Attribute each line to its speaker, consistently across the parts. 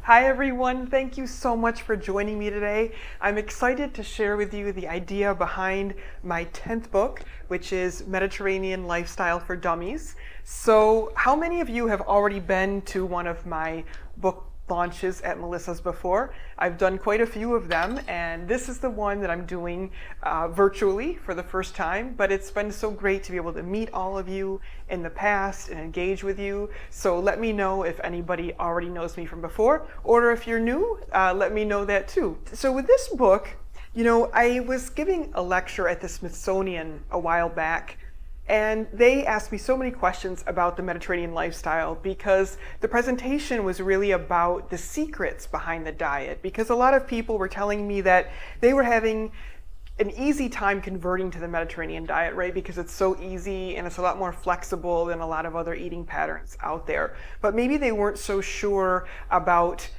Speaker 1: Hi everyone, thank you so much for joining me today. I'm excited to share with you the idea behind my 10th book, which is Mediterranean Lifestyle for Dummies. So how many of you have already been to one of my book launches at Melissa's before? I've done quite a few of them, and this is the one that I'm doing virtually for the first time, but it's been so great to be able to meet all of you in the past and engage with you. So let me know if anybody already knows me from before, or if you're new, let me know that too. So with this book, I was giving a lecture at the Smithsonian a while back, and they asked me so many questions about the Mediterranean lifestyle because the presentation was really about the secrets behind the diet, because a lot of people were telling me that they were having an easy time converting to the Mediterranean diet, right? Because it's so easy and it's a lot more flexible than a lot of other eating patterns out there. But maybe they weren't so sure about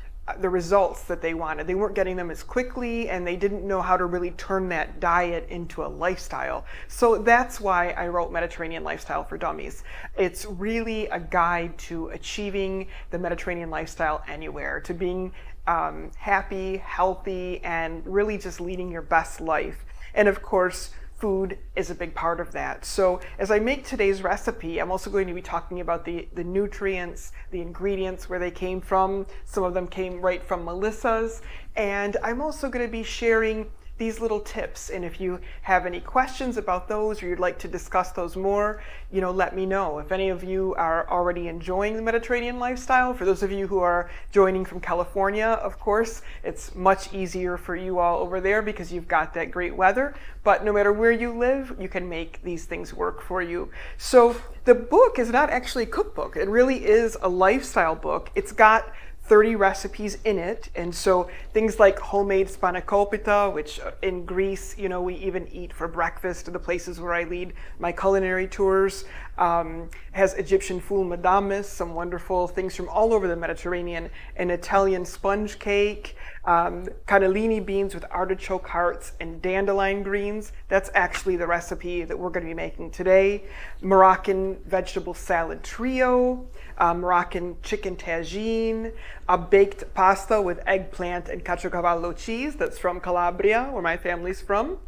Speaker 1: the results that they wanted. They weren't getting them as quickly, and they didn't know how to really turn that diet into a lifestyle. So that's why I wrote Mediterranean Lifestyle for Dummies. It's really a guide to achieving the Mediterranean lifestyle anywhere, to being happy, healthy, and really just leading your best life. And of course, food is a big part of that. So as I make today's recipe, I'm also going to be talking about the nutrients, the ingredients, where they came from. Some of them came right from Melissa's. And I'm also going to be sharing these little tips. And if you have any questions about those, or you'd like to discuss those more, let me know. If any of you are already enjoying the Mediterranean lifestyle, for those of you who are joining from California, of course, it's much easier for you all over there because you've got that great weather. But no matter where you live, you can make these things work for you. So the book is not actually a cookbook. It really is a lifestyle book. It's got 30 recipes in it, and so things like homemade spanakopita, which in Greece, we even eat for breakfast in the places where I lead my culinary tours, has Egyptian foul medames, some wonderful things from all over the Mediterranean, an Italian sponge cake, Cannellini beans with artichoke hearts and dandelion greens. That's actually the recipe that we're going to be making today. Moroccan vegetable salad trio, Moroccan chicken tagine, a baked pasta with eggplant and caciocavallo cheese that's from Calabria, where my family's from,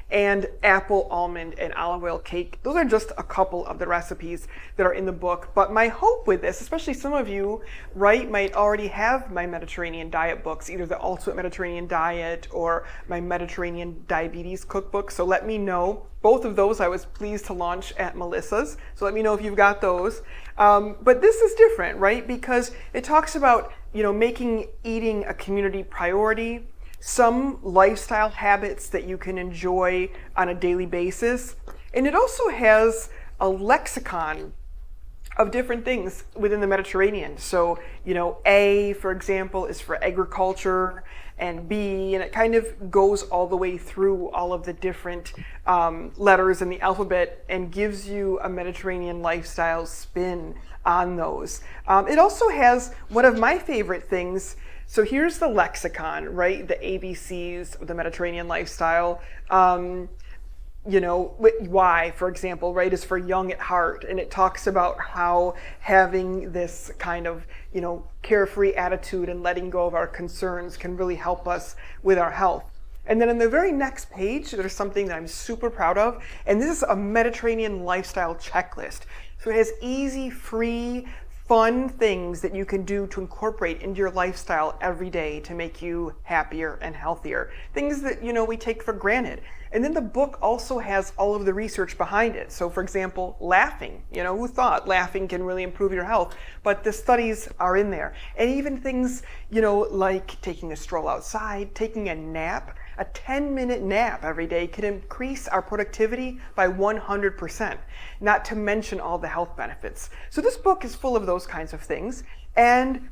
Speaker 1: and apple, almond, and olive oil cake. Those are just a couple of the recipes that are in the book. But my hope with this, especially some of you, might already have my Mediterranean diet books, either the Ultimate Mediterranean Diet or my Mediterranean Diabetes Cookbook. So let me know. Both of those I was pleased to launch at Melissa's. So let me know if you've got those. But this is different, right? Because it talks about, making eating a community priority, some lifestyle habits that you can enjoy on a daily basis. And it also has a lexicon of different things within the Mediterranean. So, A, for example, is for agriculture, and B, and it kind of goes all the way through all of the different letters in the alphabet and gives you a Mediterranean lifestyle spin on those. It also has one of my favorite things. So here's the lexicon, right? The ABCs of the Mediterranean lifestyle. Y, for example, right, is for young at heart. And it talks about how having this kind of, carefree attitude and letting go of our concerns can really help us with our health. And then in the very next page, there's something that I'm super proud of. And this is a Mediterranean lifestyle checklist. So it has easy, free, fun things that you can do to incorporate into your lifestyle every day to make you happier and healthier. Things that, we take for granted. And then the book also has all of the research behind it. So for example, laughing, who thought laughing can really improve your health? But the studies are in there. And even things, like taking a stroll outside, taking a nap. A 10-minute nap every day can increase our productivity by 100%, not to mention all the health benefits. So this book is full of those kinds of things. And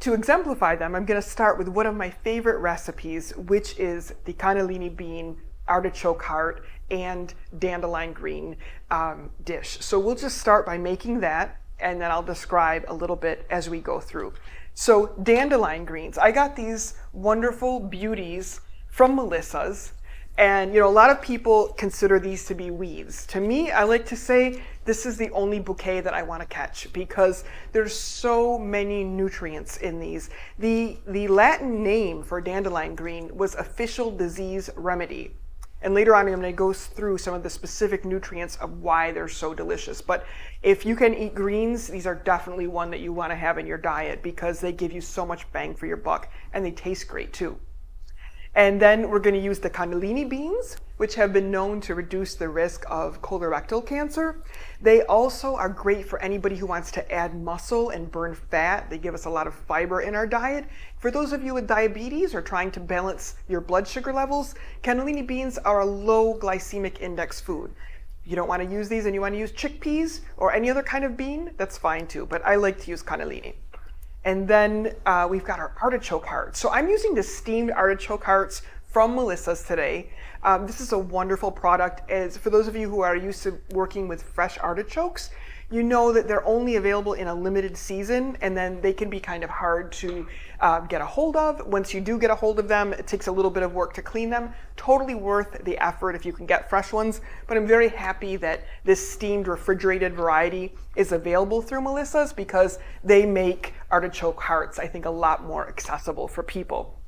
Speaker 1: to exemplify them, I'm going to start with one of my favorite recipes, which is the Cannellini bean, artichoke heart, and dandelion green dish. So we'll just start by making that, and then I'll describe a little bit as we go through. So dandelion greens, I got these wonderful beauties from Melissa's. And a lot of people consider these to be weeds. To me, I like to say this is the only bouquet that I want to catch because there's so many nutrients in these. The Latin name for dandelion green was official disease remedy. And later on, I'm going to go through some of the specific nutrients of why they're so delicious. But if you can eat greens, these are definitely one that you want to have in your diet because they give you so much bang for your buck and they taste great too. And then we're going to use the Canolini beans, which have been known to reduce the risk of colorectal cancer. They also are great for anybody who wants to add muscle and burn fat. They give us a lot of fiber in our diet. For those of you with diabetes or trying to balance your blood sugar levels, Cannellini beans are a low glycemic index food. If you don't want to use these and you want to use chickpeas or any other kind of bean, that's fine too, but I like to use cannellini. And then we've got our artichoke hearts. So I'm using the steamed artichoke hearts from Melissa's today. This is a wonderful product. As for those of you who are used to working with fresh artichokes, you know that they're only available in a limited season, and then they can be kind of hard to get a hold of. Once you do get a hold of them, it takes a little bit of work to clean them. Totally worth the effort if you can get fresh ones, but I'm very happy that this steamed refrigerated variety is available through Melissa's because they make artichoke hearts, I think, a lot more accessible for people.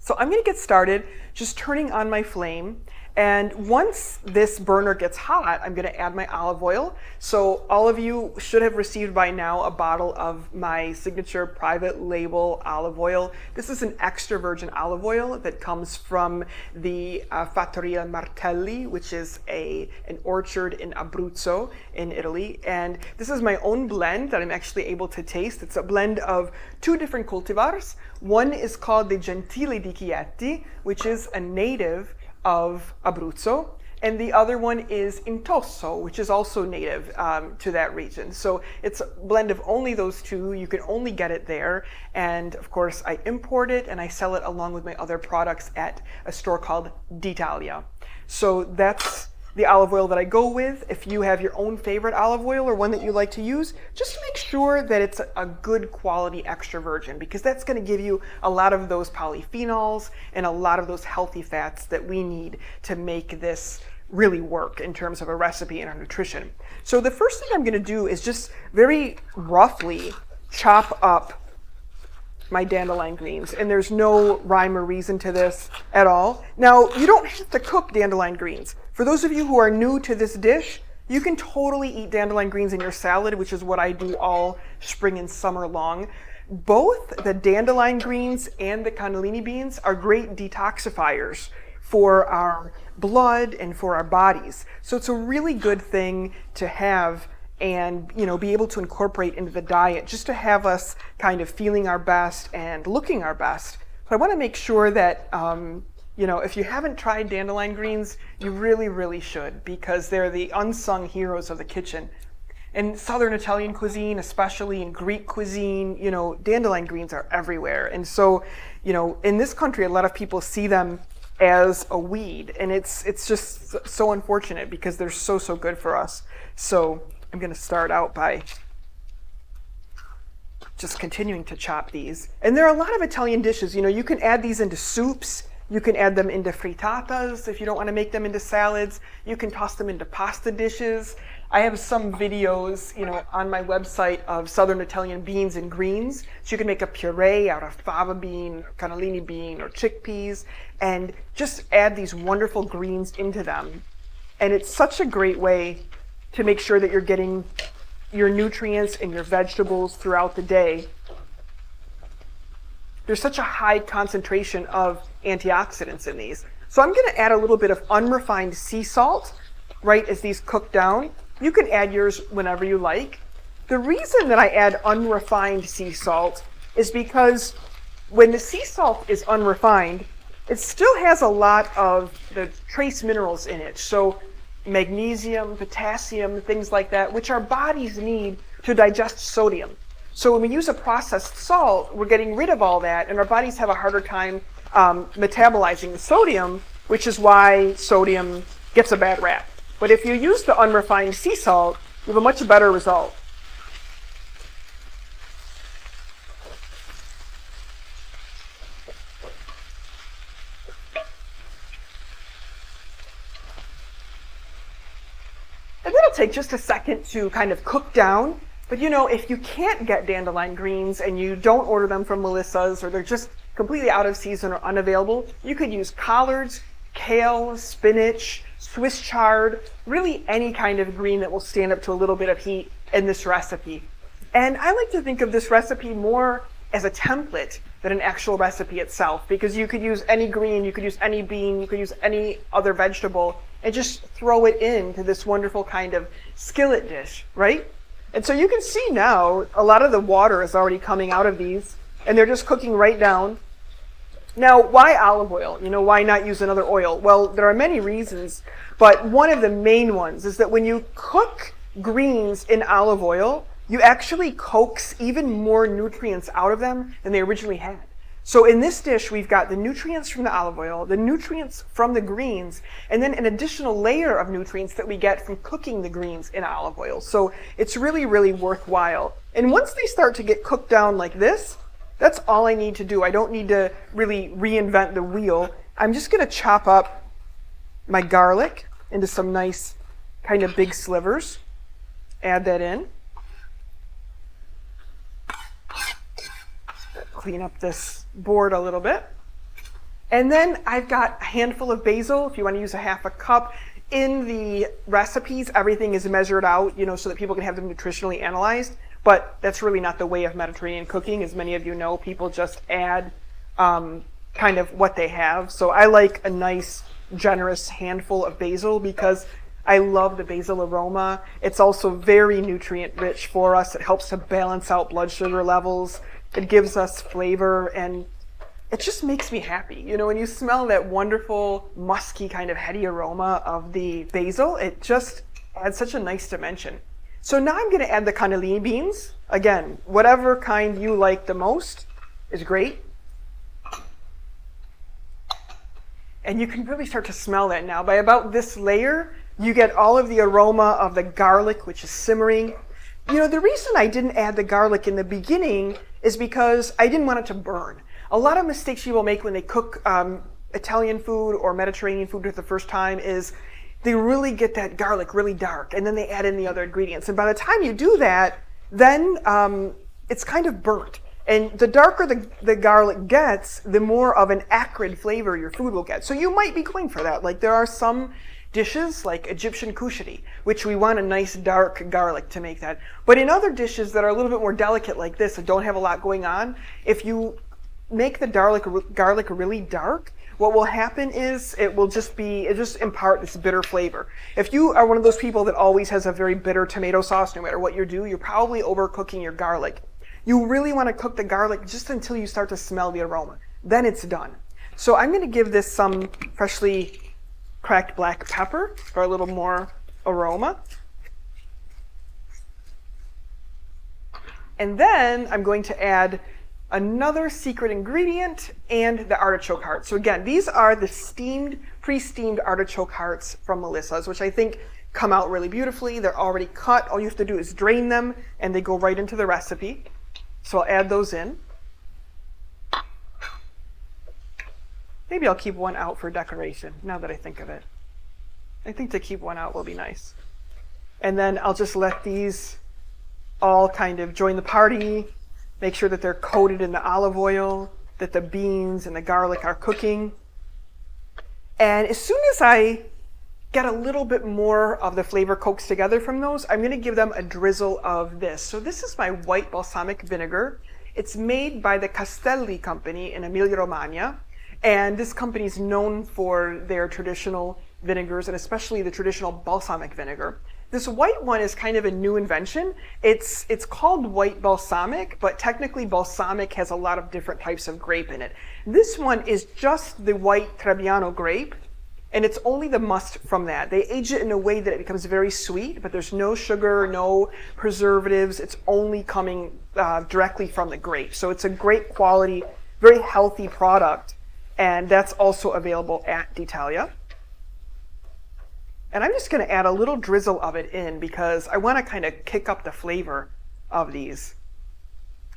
Speaker 1: So I'm going to get started just turning on my flame. And once this burner gets hot, I'm going to add my olive oil. So all of you should have received by now a bottle of my signature private label olive oil. This is an extra virgin olive oil that comes from the Fattoria Martelli, which is an orchard in Abruzzo in Italy. And this is my own blend that I'm actually able to taste. It's a blend of two different cultivars. One is called the Gentile di Chieti, which is a native of Abruzzo, and the other one is Intosso, which is also native to that region. So it's a blend of only those two. You can only get it there, and of course I import it and I sell it along with my other products at a store called D'Italia. So that's the olive oil that I go with. If you have your own favorite olive oil or one that you like to use, just make sure that it's a good quality extra virgin, because that's going to give you a lot of those polyphenols and a lot of those healthy fats that we need to make this really work in terms of a recipe and our nutrition. So the first thing I'm going to do is just very roughly chop up my dandelion greens, and there's no rhyme or reason to this at all. Now, you don't have to cook dandelion greens. For those of you who are new to this dish, you can totally eat dandelion greens in your salad, which is what I do all spring and summer long. Both the dandelion greens and the cannellini beans are great detoxifiers for our blood and for our bodies. So it's a really good thing to have and be able to incorporate into the diet, just to have us kind of feeling our best and looking our best. So I want to make sure that if you haven't tried dandelion greens, you really, really should, because they're the unsung heroes of the kitchen. In Southern Italian cuisine, especially in Greek cuisine, dandelion greens are everywhere. And so, in this country, a lot of people see them as a weed, and it's just so unfortunate because they're so good for us. So I'm going to start out by just continuing to chop these. And there are a lot of Italian dishes. You can add these into soups. You can add them into frittatas if you don't want to make them into salads. You can toss them into pasta dishes. I have some videos, on my website of Southern Italian beans and greens. So you can make a puree out of fava bean, cannellini bean, or chickpeas, and just add these wonderful greens into them. And it's such a great way to make sure that you're getting your nutrients and your vegetables throughout the day. There's such a high concentration of antioxidants in these. So I'm going to add a little bit of unrefined sea salt right as these cook down. You can add yours whenever you like. The reason that I add unrefined sea salt is because when the sea salt is unrefined, it still has a lot of the trace minerals in it. So magnesium, potassium, things like that, which our bodies need to digest sodium. So when we use a processed salt, we're getting rid of all that, and our bodies have a harder time metabolizing the sodium, which is why sodium gets a bad rap. But if you use the unrefined sea salt, you have a much better result. take just a second to kind of cook down. But you know, if you can't get dandelion greens and you don't order them from Melissa's, or they're just completely out of season or unavailable, you could use collards, kale, spinach, Swiss chard, really any kind of green that will stand up to a little bit of heat in this recipe. And I like to think of this recipe more as a template than an actual recipe itself, because you could use any green, you could use any bean, you could use any other vegetable, and just throw it into this wonderful kind of skillet dish, right? And so you can see now a lot of the water is already coming out of these, and they're just cooking right down. Now, why olive oil? You know, why not use another oil? Well, there are many reasons, but one of the main ones is that when you cook greens in olive oil, you actually coax even more nutrients out of them than they originally had. So in this dish, we've got the nutrients from the olive oil, the nutrients from the greens, and then an additional layer of nutrients that we get from cooking the greens in olive oil. So it's really, really worthwhile. And once they start to get cooked down like this, that's all I need to do. I don't need to really reinvent the wheel. I'm just going to chop up my garlic into some nice kind of big slivers. Add that in. Clean up this board a little bit. And then I've got a handful of basil, if you want to use a half a cup. In the recipes, everything is measured out, you know, so that people can have them nutritionally analyzed. But that's really not the way of Mediterranean cooking. As many of you know, people just add kind of what they have. So I like a nice, generous handful of basil because I love the basil aroma. It's also very nutrient rich for us. It helps to balance out blood sugar levels. It gives us flavor, and it just makes me happy. You know, when you smell that wonderful, musky kind of heady aroma of the basil, it just adds such a nice dimension. So now I'm going to add the Cannellini beans. Again, whatever kind you like the most is great. And you can really start to smell that now. By about this layer, you get all of the aroma of the garlic, which is simmering. You know, the reason I didn't add the garlic in the beginning is because I didn't want it to burn. A lot of mistakes people make when they cook Italian food or Mediterranean food for the first time is they really get that garlic really dark, and then they add in the other ingredients. And by the time you do that, then it's kind of burnt. And the darker the garlic gets, the more of an acrid flavor your food will get. So you might be going for that. Like there are some dishes like Egyptian kushari, which we want a nice dark garlic to make that. But in other dishes that are a little bit more delicate like this and don't have a lot going on, if you make the garlic really dark, what will happen is it just impart this bitter flavor. If you are one of those people that always has a very bitter tomato sauce, no matter what you do, you're probably overcooking your garlic. You really want to cook the garlic just until you start to smell the aroma. Then it's done. So I'm going to give this some freshly cracked black pepper for a little more aroma. And then I'm going to add another secret ingredient and the artichoke hearts. So again, these are the pre-steamed artichoke hearts from Melissa's, which I think come out really beautifully. They're already cut. All you have to do is drain them and they go right into the recipe. So I'll add those in. Maybe I'll keep one out for decoration, now that I think of it. I think to keep one out will be nice. And then I'll just let these all kind of join the party, make sure that they're coated in the olive oil, that the beans and the garlic are cooking. And as soon as I get a little bit more of the flavor coaxed together from those, I'm going to give them a drizzle of this. So this is my white balsamic vinegar. It's made by the Castelli company in Emilia-Romagna. And this company is known for their traditional vinegars, and especially the traditional balsamic vinegar. This white one is kind of a new invention. It's called white balsamic, but technically balsamic has a lot of different types of grape in it. This one is just the white Trebbiano grape, and it's only the must from that. They age it in a way that it becomes very sweet, but there's no sugar, no preservatives. It's only coming directly from the grape. So it's a great quality, very healthy product. And that's also available at D'Italia. And I'm just going to add a little drizzle of it in because I want to kind of kick up the flavor of these.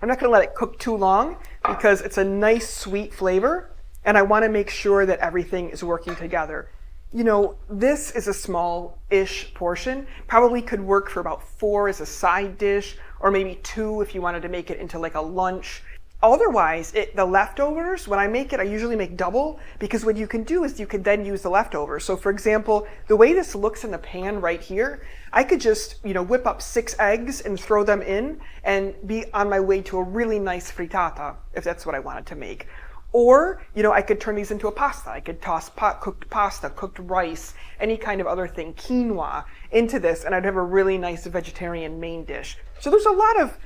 Speaker 1: I'm not going to let it cook too long because it's a nice sweet flavor, and I want to make sure that everything is working together. This is a small-ish portion. Probably could work for about 4 as a side dish, or maybe 2 if you wanted to make it into like a lunch. Otherwise, the leftovers, when I make it, I usually make double, because what you can do is you could then use the leftovers. So for example, the way this looks in the pan right here, I could just, whip up 6 eggs and throw them in and be on my way to a really nice frittata, if that's what I wanted to make. Or, I could turn these into a pasta. I could toss cooked pasta, cooked rice, any kind of other thing, quinoa, into this, and I'd have a really nice vegetarian main dish. So there's a lot of,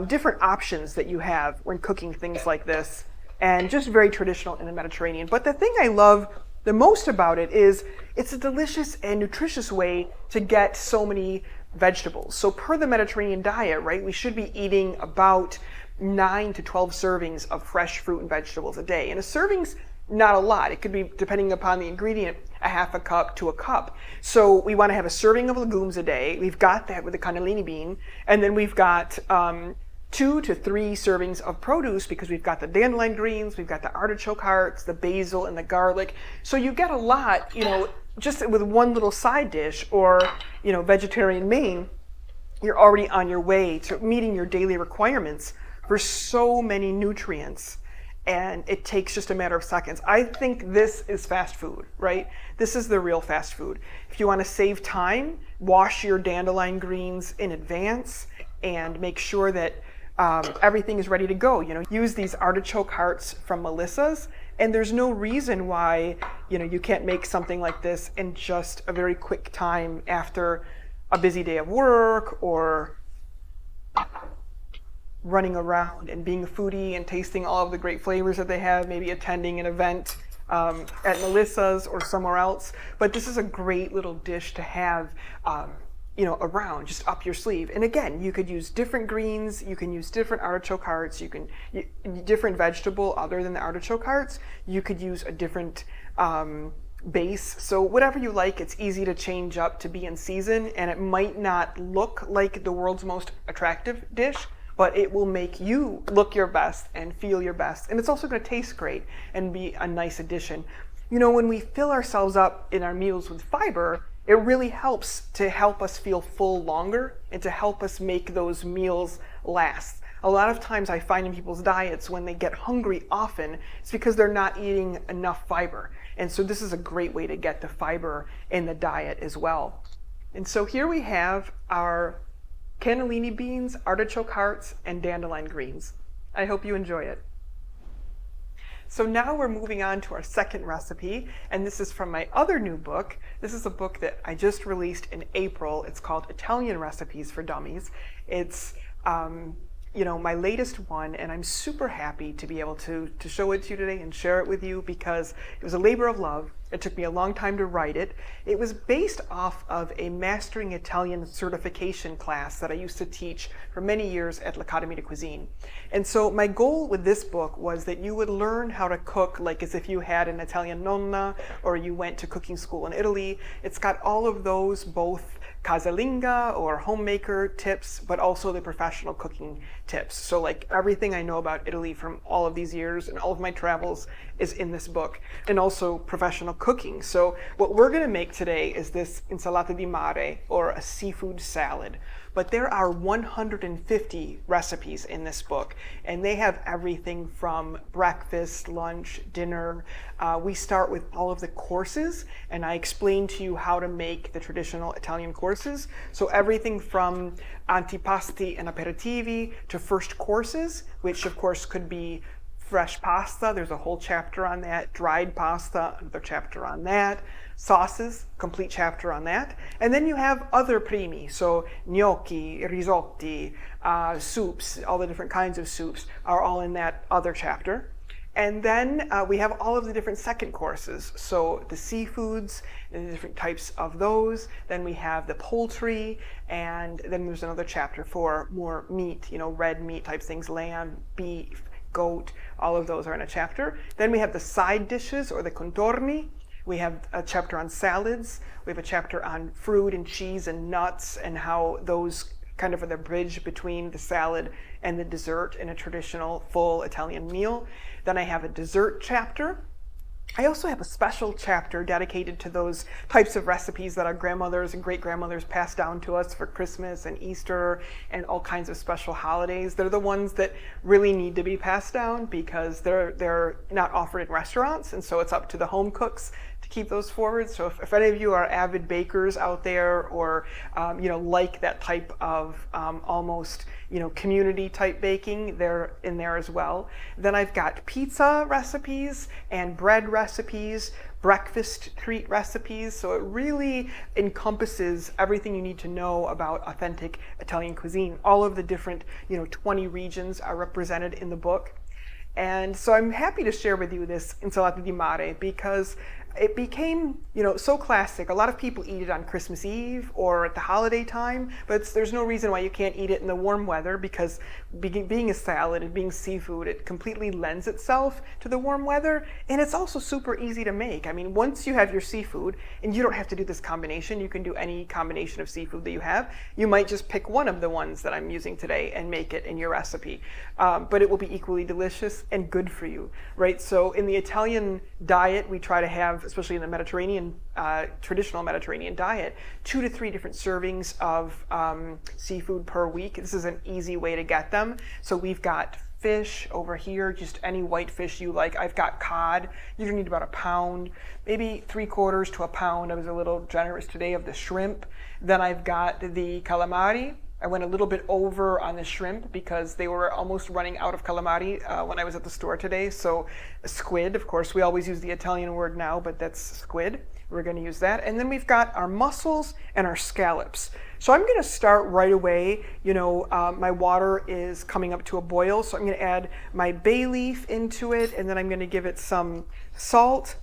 Speaker 1: different options that you have when cooking things like this, and just very traditional in the Mediterranean. But the thing I love the most about it is it's a delicious and nutritious way to get so many vegetables. So per the Mediterranean diet, right, we should be eating about 9 to 12 servings of fresh fruit and vegetables a day. And a serving's not a lot. It could be, depending upon the ingredient, a half a cup to a cup. So we want to have a serving of legumes a day. We've got that with the Cannellini bean. And then we've got 2 to 3 servings of produce, because we've got the dandelion greens, we've got the artichoke hearts, the basil, and the garlic. So you get a lot, just with one little side dish or, vegetarian main, you're already on your way to meeting your daily requirements for so many nutrients, and it takes just a matter of seconds. I think this is fast food, right? This is the real fast food. If you want to save time, wash your dandelion greens in advance and make sure that everything is ready to go. Use these artichoke hearts from Melissa's, and there's no reason why you can't make something like this in just a very quick time after a busy day of work, or running around and being a foodie and tasting all of the great flavors that they have, maybe attending an event at Melissa's or somewhere else. But this is a great little dish to have around, just up your sleeve. And again, you could use different greens, you can use different artichoke hearts, different vegetable other than the artichoke hearts, you could use a different base. So whatever you like, it's easy to change up to be in season, and it might not look like the world's most attractive dish, but it will make you look your best and feel your best. And it's also going to taste great and be a nice addition. When we fill ourselves up in our meals with fiber, it really helps to help us feel full longer and to help us make those meals last. A lot of times I find in people's diets, when they get hungry often, it's because they're not eating enough fiber. And so this is a great way to get the fiber in the diet as well. And so here we have our cannellini beans, artichoke hearts, and dandelion greens. I hope you enjoy it. So now we're moving on to our second recipe, and this is from my other new book. This is a book that I just released in April. It's called Italian Recipes for Dummies. It's my latest one, and I'm super happy to be able to show it to you today and share it with you, because it was a labor of love. It took me a long time to write it. It was based off of a Mastering Italian certification class that I used to teach for many years at l'Académie de Cuisine. And so my goal with this book was that you would learn how to cook like as if you had an Italian nonna or you went to cooking school in Italy. It's got all of those, both casalinga or homemaker tips, but also the professional cooking tips. So like everything I know about Italy from all of these years and all of my travels is in this book, and also professional cooking. So what we're going to make today is this insalata di mare, or a seafood salad. But there are 150 recipes in this book, and they have everything from breakfast, lunch, dinner. We start with all of the courses, and I explain to you how to make the traditional Italian courses. So everything from antipasti and aperitivi to first courses, which of course could be fresh pasta, there's a whole chapter on that. Dried pasta, another chapter on that. Sauces, complete chapter on that. And then you have other primi, so gnocchi, risotti, soups, all the different kinds of soups are all in that other chapter. And then we have all of the different second courses, so the seafoods and the different types of those. Then we have the poultry, and then there's another chapter for more meat, red meat type things, lamb, beef, goat, all of those are in a chapter. Then we have the side dishes, or the contorni. We have a chapter on salads. We have a chapter on fruit and cheese and nuts, and how those kind of are the bridge between the salad and the dessert in a traditional full Italian meal. Then I have a dessert chapter, I also have a special chapter dedicated to those types of recipes that our grandmothers and great-grandmothers passed down to us for Christmas and Easter and all kinds of special holidays. They're the ones that really need to be passed down because they're not offered in restaurants, and so it's up to the home cooks to keep those forward. So if any of you are avid bakers out there, or like that type of almost community type baking, they're in there as well. Then I've got pizza recipes and bread recipes, breakfast treat recipes. So it really encompasses everything you need to know about authentic Italian cuisine. All of the different 20 regions are represented in the book. And so I'm happy to share with you this insalata di mare because it became, so classic. A lot of people eat it on Christmas Eve or at the holiday time, but there's no reason why you can't eat it in the warm weather because being a salad and being seafood, it completely lends itself to the warm weather. And it's also super easy to make. I mean, once you have your seafood, and you don't have to do this combination, you can do any combination of seafood that you have. You might just pick one of the ones that I'm using today and make it in your recipe. But it will be equally delicious and good for you, right? So in the Italian diet, we try to have, especially in the Mediterranean, traditional Mediterranean diet, 2 to 3 different servings of seafood per week. This is an easy way to get them. So we've got fish over here, just any white fish you like. I've got cod. You're gonna need about a pound, maybe 3/4 to a pound. I was a little generous today of the shrimp. Then I've got the calamari. I went a little bit over on the shrimp because they were almost running out of calamari when I was at the store today. So squid, of course, we always use the Italian word now, but that's squid. We're going to use that. And then we've got our mussels and our scallops. So I'm going to start right away. My water is coming up to a boil, so I'm going to add my bay leaf into it, and then I'm going to give it some salt.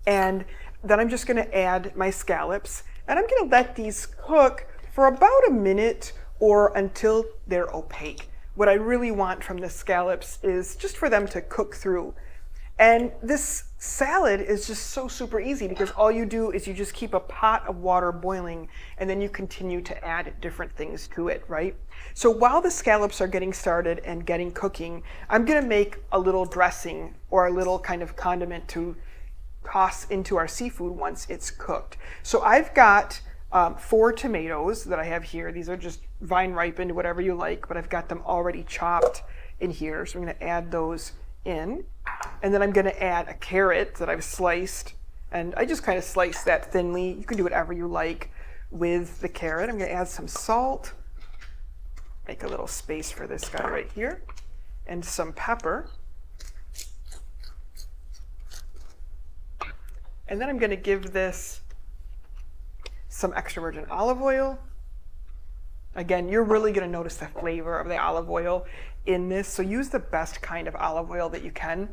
Speaker 1: And then I'm just going to add my scallops. And I'm going to let these cook for about a minute or until they're opaque. What I really want from the scallops is just for them to cook through. And this salad is just so super easy because all you do is you just keep a pot of water boiling and then you continue to add different things to it, right? So while the scallops are getting started and getting cooking, I'm gonna make a little dressing or a little kind of condiment to toss into our seafood once it's cooked. So I've got 4 tomatoes that I have here. These are just vine ripened, whatever you like, but I've got them already chopped in here. So I'm going to add those in. And then I'm going to add a carrot that I've sliced. And I just kind of slice that thinly. You can do whatever you like with the carrot. I'm going to add some salt. Make a little space for this guy right here. And some pepper. And then I'm going to give this some extra virgin olive oil. Again, you're really going to notice the flavor of the olive oil in this, so use the best kind of olive oil that you can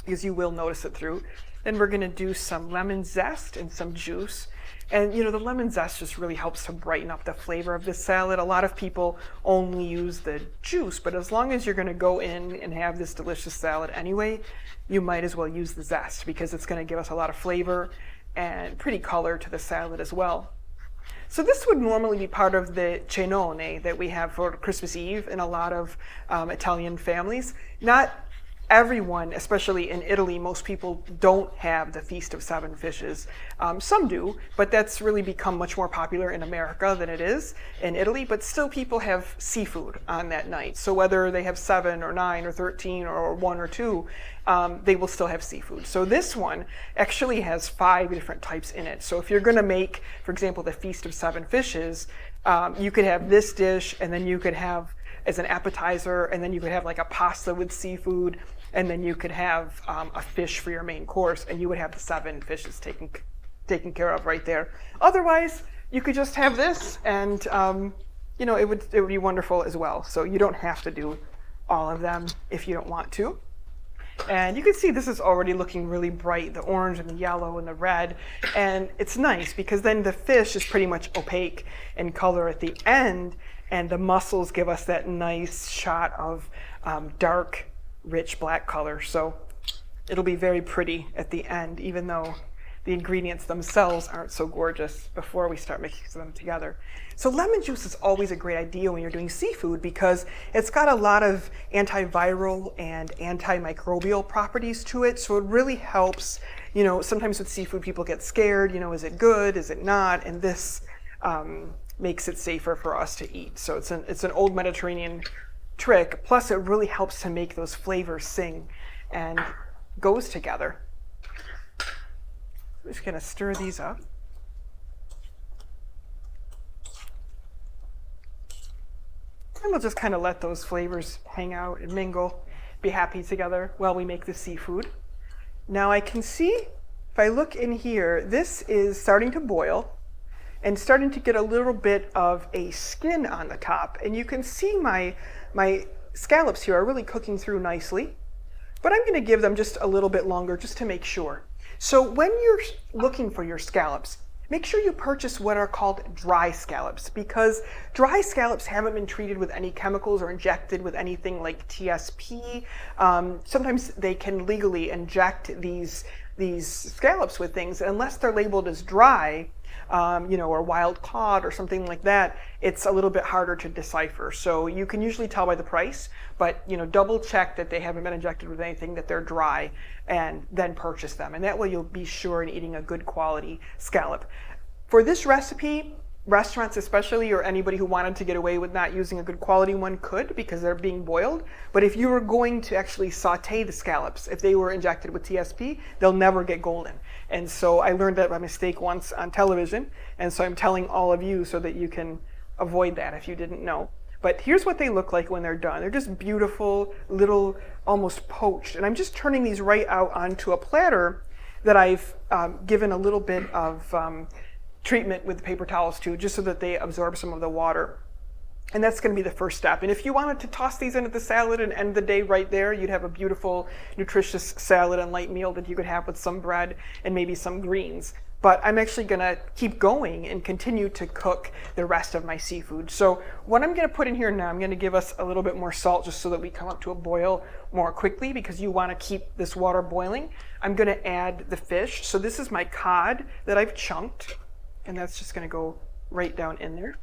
Speaker 1: because you will notice it through. Then we're going to do some lemon zest and some juice. And the lemon zest just really helps to brighten up the flavor of this salad. A lot of people only use the juice, but as long as you're going to go in and have this delicious salad anyway, you might as well use the zest because it's going to give us a lot of flavor and pretty color to the salad as well. So this would normally be part of the cenone that we have for Christmas Eve in a lot of Italian families. Not everyone, especially in Italy, most people don't have the Feast of Seven Fishes. Some do, but that's really become much more popular in America than it is in Italy, but still people have seafood on that night. So whether they have 7 or 9 or 13 or 1 or 2, they will still have seafood. So this one actually has 5 different types in it. So if you're going to make, for example, the Feast of Seven Fishes, you could have this dish, and then you could have as an appetizer, and then you could have like a pasta with seafood, and then you could have a fish for your main course, and you would have the 7 fishes taken care of right there. Otherwise, you could just have this, and it would be wonderful as well. So you don't have to do all of them if you don't want to. And you can see this is already looking really bright, the orange and the yellow and the red. And it's nice because then the fish is pretty much opaque in color at the end, and the mussels give us that nice shot of dark, rich black color. So it'll be very pretty at the end, even though the ingredients themselves aren't so gorgeous before we start mixing them together. So lemon juice is always a great idea when you're doing seafood because it's got a lot of antiviral and antimicrobial properties to it. So it really helps, sometimes with seafood people get scared, is it good, is it not? And this makes it safer for us to eat. So it's an old Mediterranean trick, plus it really helps to make those flavors sing and goes together. I'm just going to stir these up. And we'll just kind of let those flavors hang out and mingle, be happy together while we make the seafood. Now I can see, if I look in here, this is starting to boil and starting to get a little bit of a skin on the top. And you can see my scallops here are really cooking through nicely, but I'm going to give them just a little bit longer just to make sure. So when you're looking for your scallops, make sure you purchase what are called dry scallops, because dry scallops haven't been treated with any chemicals or injected with anything like TSP. Sometimes they can legally inject these scallops with things, unless they're labeled as dry, or wild caught or something like that, it's a little bit harder to decipher. So you can usually tell by the price, but double check that they haven't been injected with anything, that they're dry, and then purchase them. And that way you'll be sure in eating a good quality scallop. For this recipe, restaurants especially, or anybody who wanted to get away with not using a good quality one could, because they're being boiled. But if you were going to actually saute the scallops, if they were injected with TSP, they'll never get golden. And so I learned that by mistake once on television, and so I'm telling all of you so that you can avoid that if you didn't know. But here's what they look like when they're done. They're just beautiful, little, almost poached. And I'm just turning these right out onto a platter that I've given a little bit of treatment with paper towels too, just so that they absorb some of the water. And that's going to be the first step. And if you wanted to toss these into the salad and end the day right there, you'd have a beautiful, nutritious salad and light meal that you could have with some bread and maybe some greens. But I'm actually going to keep going and continue to cook the rest of my seafood. So what I'm going to put in here now, I'm going to give us a little bit more salt just so that we come up to a boil more quickly, because you want to keep this water boiling. I'm going to add the fish. So this is my cod that I've chunked, and that's just going to go right down in there.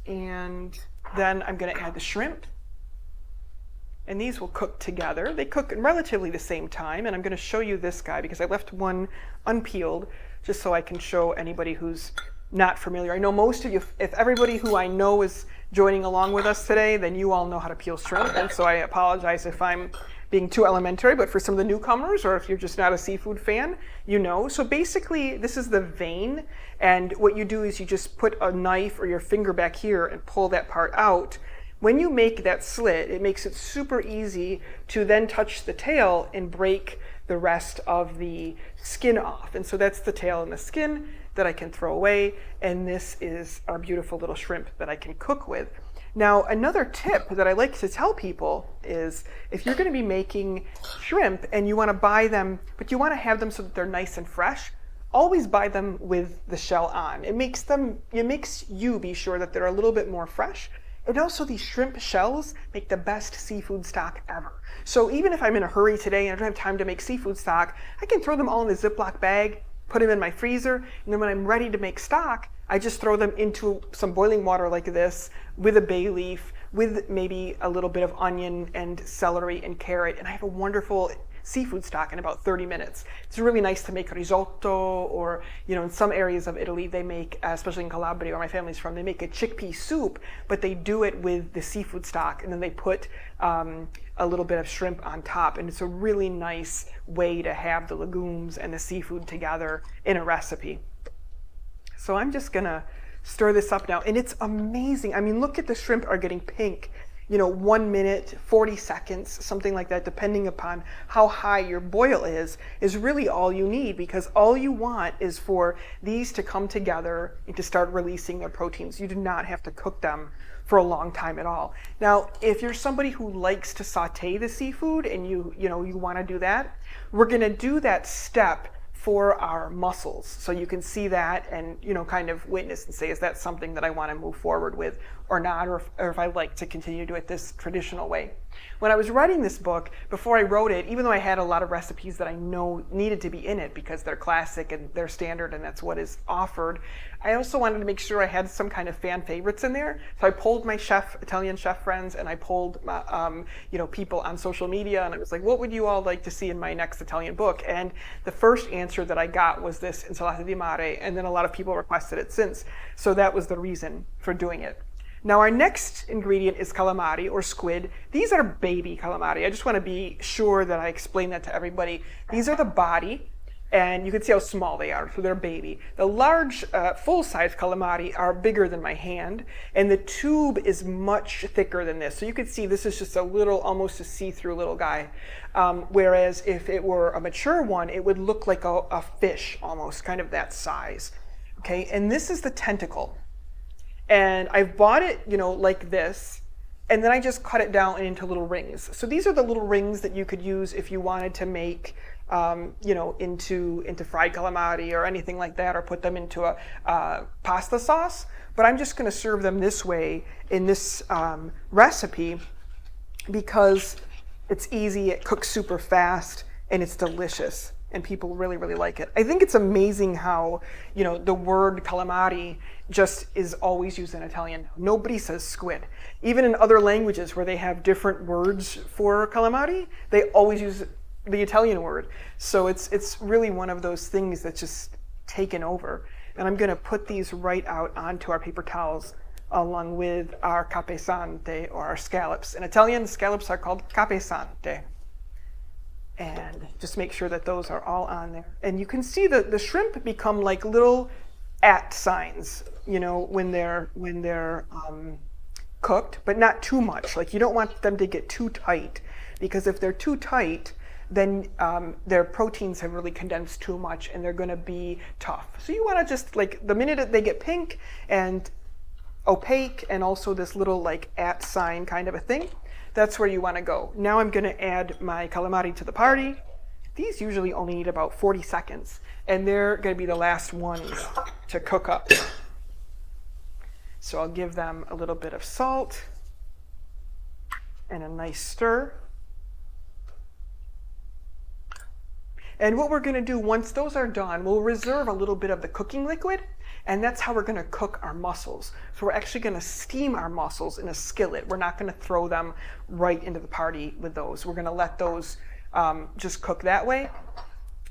Speaker 1: And then I'm going to add the shrimp. And these will cook together. They cook in relatively the same time. And I'm going to show you this guy because I left one unpeeled just so I can show anybody who's not familiar. I know most of you, if everybody who I know is joining along with us today, then you all know how to peel shrimp. And so I apologize if I'm being too elementary, but for some of the newcomers, or if you're just not a seafood fan, So basically, this is the vein, and what you do is you just put a knife or your finger back here and pull that part out. When you make that slit, it makes it super easy to then touch the tail and break the rest of the skin off. And so that's the tail and the skin that I can throw away, and this is our beautiful little shrimp that I can cook with. Now, another tip that I like to tell people is if you're going to be making shrimp and you want to buy them, but you want to have them so that they're nice and fresh, always buy them with the shell on. It makes you be sure that they're a little bit more fresh. And also, these shrimp shells make the best seafood stock ever. So even if I'm in a hurry today and I don't have time to make seafood stock, I can throw them all in a Ziploc bag, put them in my freezer, and then when I'm ready to make stock, I just throw them into some boiling water like this with a bay leaf, with maybe a little bit of onion and celery and carrot, and I have a wonderful seafood stock in about 30 minutes. It's really nice to make risotto, or in some areas of Italy they make, especially in Calabria where my family's from, they make a chickpea soup, but they do it with the seafood stock, and then they put a little bit of shrimp on top, and it's a really nice way to have the legumes and the seafood together in a recipe. So I'm just gonna stir this up now, and it's amazing. I mean, look at the shrimp are getting pink. 1 minute, 40 seconds, something like that, depending upon how high your boil is really all you need, because all you want is for these to come together and to start releasing their proteins. You do not have to cook them for a long time at all. Now, if you're somebody who likes to saute the seafood and you want to do that, we're going to do that step for our mussels. So you can see that and kind of witness and say, is that something that I want to move forward with or not, or if I like to continue to do it this traditional way. When I was writing this book, before I wrote it, even though I had a lot of recipes that I know needed to be in it because they're classic and they're standard and that's what is offered, I also wanted to make sure I had some kind of fan favorites in there. So I polled my Italian chef friends, and I polled people on social media, and I was like, what would you all like to see in my next Italian book? And the first answer that I got was this insalata di mare, and then a lot of people requested it since. So that was the reason for doing it. Now our next ingredient is calamari, or squid. These are baby calamari. I just want to be sure that I explain that to everybody. These are the body, and you can see how small they are, so they're baby. The large, full-size calamari are bigger than my hand, and the tube is much thicker than this. So you can see this is just a little, almost a see-through little guy. Whereas if it were a mature one, it would look like a fish, almost, kind of that size. Okay, and this is the tentacle. And I've bought it, like this, and then I just cut it down into little rings. So these are the little rings that you could use if you wanted to make, into fried calamari or anything like that, or put them into a pasta sauce. But I'm just going to serve them this way in this recipe because it's easy, it cooks super fast, and it's delicious. And people really, really like it. I think it's amazing how, the word calamari just is always used in Italian. Nobody says squid. Even in other languages where they have different words for calamari, they always use the Italian word. So it's really one of those things that's just taken over. And I'm going to put these right out onto our paper towels along with our capesante, or our scallops. In Italian, scallops are called capesante. And just make sure that those are all on there. And you can see the shrimp become like little @ signs, when they're cooked, but not too much. Like, you don't want them to get too tight, because if they're too tight, then their proteins have really condensed too much and they're going to be tough. So you want to just, like, the minute that they get pink and opaque, and also this little like @ sign kind of a thing, that's where you want to go. Now I'm going to add my calamari to the party. These usually only need about 40 seconds, and they're going to be the last ones to cook up. So I'll give them a little bit of salt and a nice stir. And what we're going to do once those are done, we'll reserve a little bit of the cooking liquid, and that's how we're going to cook our mussels. So we're actually going to steam our mussels in a skillet. We're not going to throw them right into the party with those. We're going to let those just cook that way.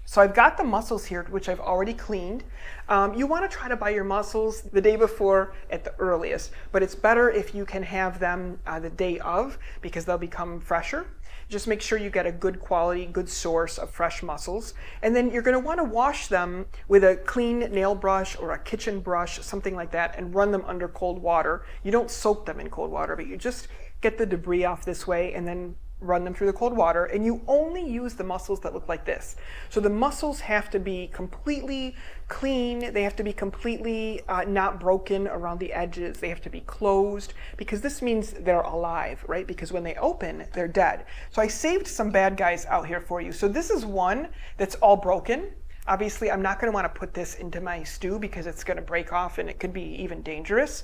Speaker 1: So I've got the mussels here, which I've already cleaned. You want to try to buy your mussels the day before at the earliest, but it's better if you can have them the day of, because they'll become fresher. Just make sure you get a good quality, good source of fresh mussels. And then you're going to want to wash them with a clean nail brush or a kitchen brush, something like that, and run them under cold water. You don't soak them in cold water, but you just get the debris off this way and then run them through the cold water, and you only use the mussels that look like this. So the mussels have to be completely clean. They have to be completely not broken around the edges. They have to be closed, because this means they're alive, right? Because when they open, they're dead. So I saved some bad guys out here for you. So this is one that's all broken. Obviously, I'm not going to want to put this into my stew because it's going to break off and it could be even dangerous.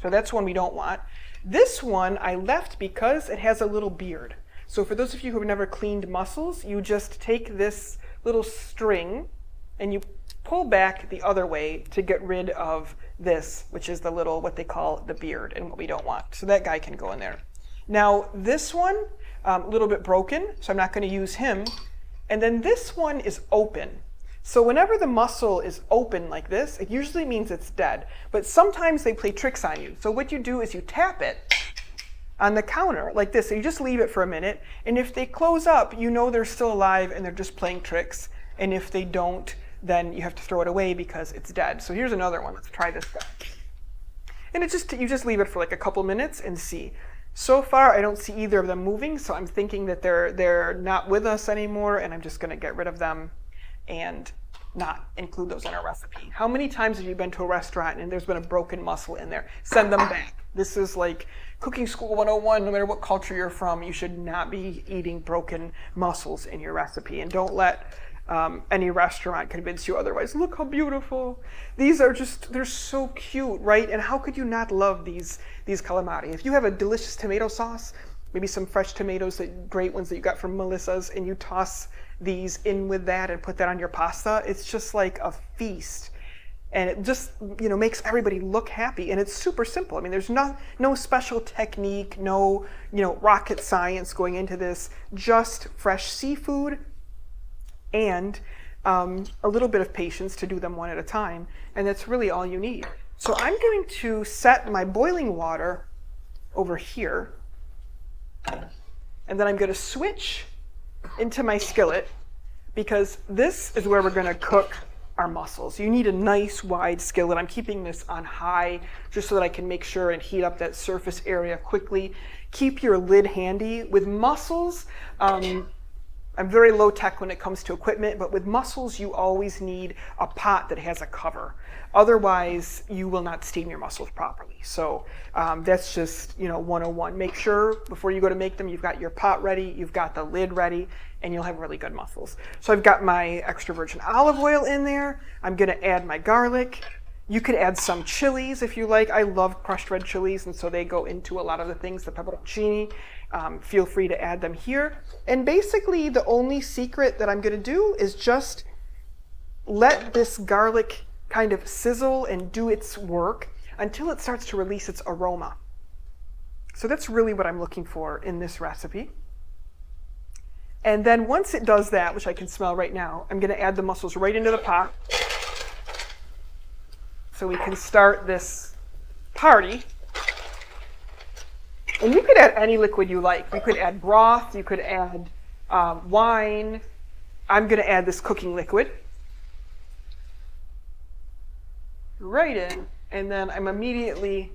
Speaker 1: So that's one we don't want. This one I left because it has a little beard. So for those of you who have never cleaned mussels, you just take this little string and you pull back the other way to get rid of this, which is the little, what they call the beard, and what we don't want. So that guy can go in there. Now this one, a little bit broken, so I'm not going to use him. And then this one is open. So whenever the mussel is open like this, it usually means it's dead. But sometimes they play tricks on you. So what you do is you tap it on the counter like this, and you just leave it for a minute. And if they close up, you know they're still alive and they're just playing tricks. And if they don't, then you have to throw it away because it's dead. So here's another one. Let's try this guy. And you just leave it for like a couple minutes and see. So far, I don't see either of them moving, so I'm thinking that they're not with us anymore, and I'm just going to get rid of them and not include those in our recipe. How many times have you been to a restaurant and there's been a broken mussel in there? Send them back. This is like Cooking School 101. No matter what culture you're from, you should not be eating broken mussels in your recipe. And don't let any restaurant convince you otherwise. Look how beautiful. These are just, they're so cute, right? And how could you not love these calamari? If you have a delicious tomato sauce, maybe some fresh tomatoes, that great ones that you got from Melissa's, and you toss these in with that and put that on your pasta. It's just like a feast. And it just, makes everybody look happy. And it's super simple. I mean, there's no special technique, no, rocket science going into this, just fresh seafood and a little bit of patience to do them one at a time. And that's really all you need. So I'm going to set my boiling water over here. And then I'm going to switch into my skillet, because this is where we're going to cook our mussels. You need a nice wide skillet. I'm keeping this on high just so that I can make sure and heat up that surface area quickly. Keep your lid handy. With mussels, I'm very low tech when it comes to equipment, but with mussels you always need a pot that has a cover. Otherwise, you will not steam your mussels properly. So that's just 101. Make sure before you go to make them, you've got your pot ready, you've got the lid ready, and you'll have really good mussels. So I've got my extra virgin olive oil in there. I'm going to add my garlic. You could add some chilies if you like. I love crushed red chilies, and so they go into a lot of the things, the pepperoncini. Feel free to add them here. And basically the only secret that I'm going to do is just let this garlic kind of sizzle and do its work until it starts to release its aroma. So that's really what I'm looking for in this recipe. And then once it does that, which I can smell right now, I'm going to add the mussels right into the pot so we can start this party. And you could add any liquid you like. You could add broth, you could add wine. I'm going to add this cooking liquid right in, and then I'm immediately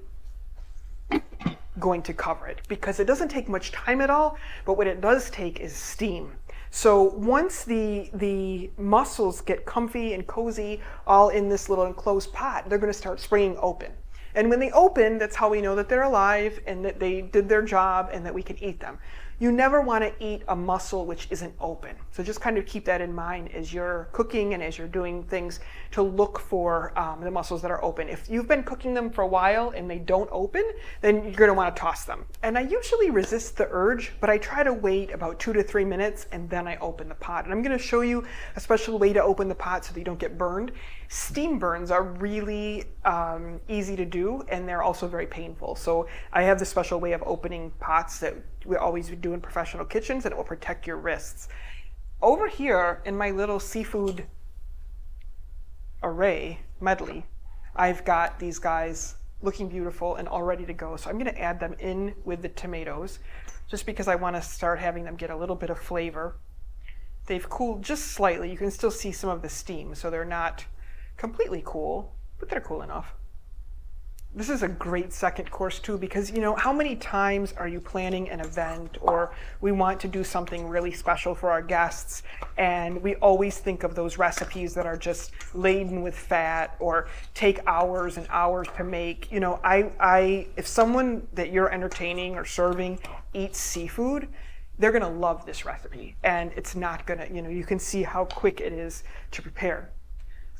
Speaker 1: going to cover it, because it doesn't take much time at all, but what it does take is steam. So once the mussels get comfy and cozy all in this little enclosed pot, they're going to start springing open. And when they open, that's how we know that they're alive and that they did their job and that we can eat them. You never want to eat a mussel which isn't open. So just kind of keep that in mind as you're cooking and as you're doing things, to look for the mussels that are open. If you've been cooking them for a while and they don't open, then you're going to want to toss them. And I usually resist the urge, but I try to wait about 2 to 3 minutes and then I open the pot. And I'm going to show you a special way to open the pot so that you don't get burned. Steam burns are really easy to do, and they're also very painful. So I have this special way of opening pots that we always do in professional kitchens, and it will protect your wrists. Over here in my little seafood array, medley, I've got these guys looking beautiful and all ready to go. So I'm going to add them in with the tomatoes, just because I want to start having them get a little bit of flavor. They've cooled just slightly. You can still see some of the steam, so they're not completely cool, but they're cool enough. This is a great second course too, because how many times are you planning an event, or we want to do something really special for our guests, and we always think of those recipes that are just laden with fat or take hours and hours to make. If someone that you're entertaining or serving eats seafood, they're going to love this recipe, and it's not going to, you can see how quick it is to prepare.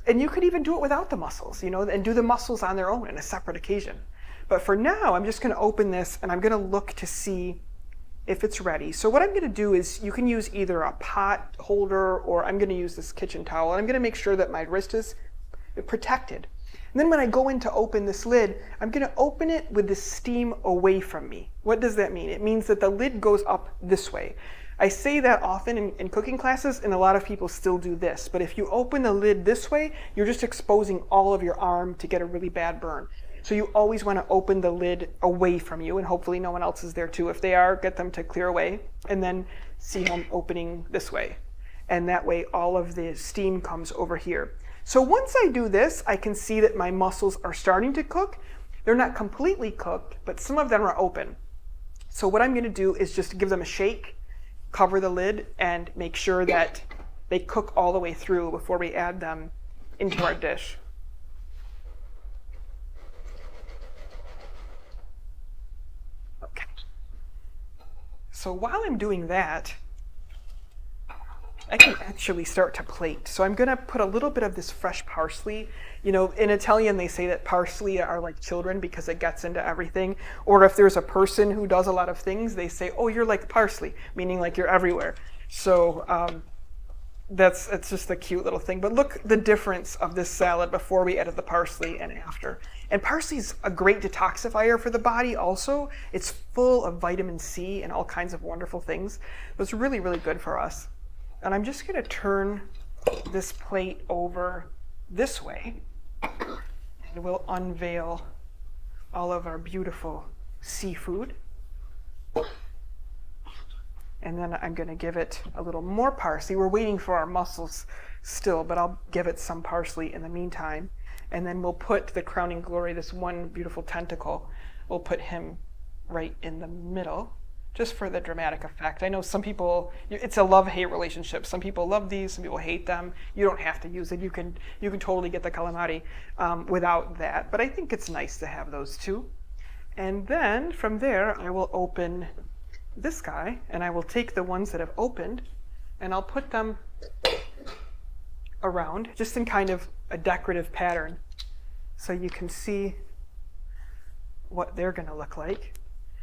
Speaker 1: And you could even do it without the mussels, and do the mussels on their own in a separate occasion. But for now, I'm just going to open this and I'm going to look to see if it's ready. So what I'm going to do is, you can use either a pot holder, or I'm going to use this kitchen towel, and I'm going to make sure that my wrist is protected. And then when I go in to open this lid, I'm going to open it with the steam away from me. What does that mean? It means that the lid goes up this way. I say that often in cooking classes, and a lot of people still do this. But if you open the lid this way, you're just exposing all of your arm to get a really bad burn. So you always want to open the lid away from you, and hopefully no one else is there too. If they are, get them to clear away, and then see them opening this way. And that way all of the steam comes over here. So once I do this, I can see that my mussels are starting to cook. They're not completely cooked, but some of them are open. So what I'm going to do is just give them a shake, cover the lid, and make sure that they cook all the way through before we add them into our dish. Okay. So while I'm doing that, I can actually start to plate. So I'm gonna put a little bit of this fresh parsley. You know, in Italian they say that parsley are like children because it gets into everything. Or if there's a person who does a lot of things, they say, oh, you're like parsley, meaning like you're everywhere. So it's just a cute little thing. But look the difference of this salad before we added the parsley and after. And parsley's a great detoxifier for the body also. It's full of vitamin C and all kinds of wonderful things. It's really, really good for us. And I'm just going to turn this plate over this way, and we'll unveil all of our beautiful seafood. And then I'm going to give it a little more parsley. We're waiting for our mussels still, but I'll give it some parsley in the meantime. And then we'll put the crowning glory, this one beautiful tentacle, we'll put him right in the middle, just for the dramatic effect. I know some people, it's a love-hate relationship. Some people love these, some people hate them. You don't have to use it. You can totally get the calamari without that. But I think it's nice to have those two. And then from there, I will open this guy, and I will take the ones that have opened, and I'll put them around, just in kind of a decorative pattern, so you can see what they're going to look like.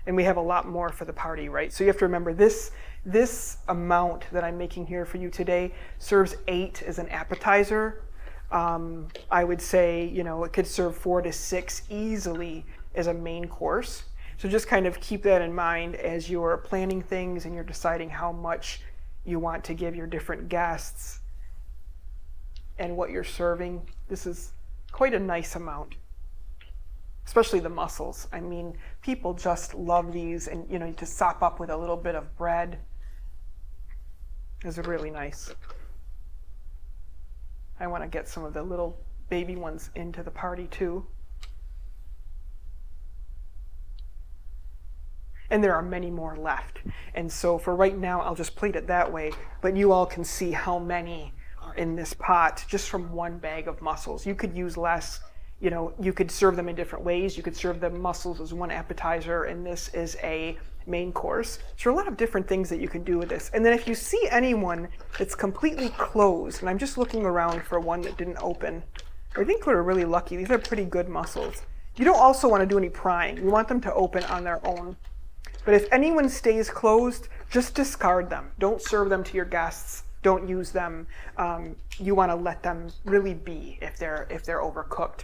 Speaker 1: And we have a lot more for the party, right? So you have to remember this amount that I'm making here for you today serves 8 as an appetizer. I would say, you know, it could serve 4 to 6 easily as a main course. So just kind of keep that in mind as you're planning things and you're deciding how much you want to give your different guests and what you're serving. This is quite a nice amount, especially the mussels. I mean, people just love these, and you know, to sop up with a little bit of bread is really nice. I want to get some of the little baby ones into the party too. And there are many more left. And so for right now, I'll just plate it that way, but you all can see how many are in this pot just from one bag of mussels. You could use less. You know, you could serve them in different ways. You could serve the mussels as one appetizer, and this is a main course. So there are a lot of different things that you can do with this. And then if you see anyone that's completely closed, and I'm just looking around for one that didn't open, I think we're really lucky. These are pretty good mussels. You don't also want to do any prying. You want them to open on their own. But if anyone stays closed, just discard them. Don't serve them to your guests. Don't use them. You want to let them really be if they're overcooked.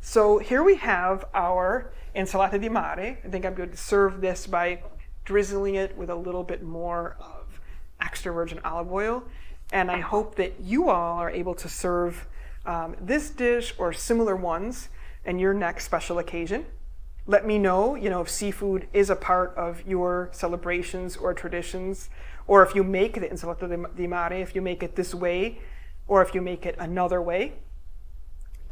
Speaker 1: So here we have our insalata di mare. I think I'm going to serve this by drizzling it with a little bit more of extra virgin olive oil. And I hope that you all are able to serve this dish or similar ones in your next special occasion. Let me know, if seafood is a part of your celebrations or traditions, or if you make the insalata di mare, if you make it this way, or if you make it another way.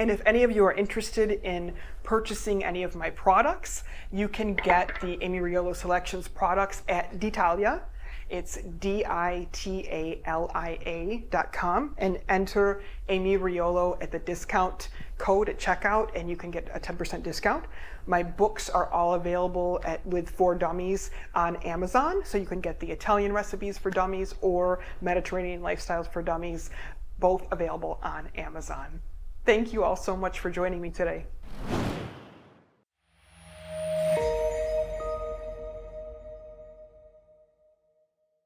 Speaker 1: And if any of you are interested in purchasing any of my products, you can get the Amy Riolo Selections products at D'Italia. It's DITALIA.com, and enter Amy Riolo at the discount code at checkout, and you can get a 10% discount. My books are all available with For Dummies on Amazon, so you can get the Italian recipes for dummies or Mediterranean lifestyles for dummies, both available on Amazon. Thank you all so much for joining me today.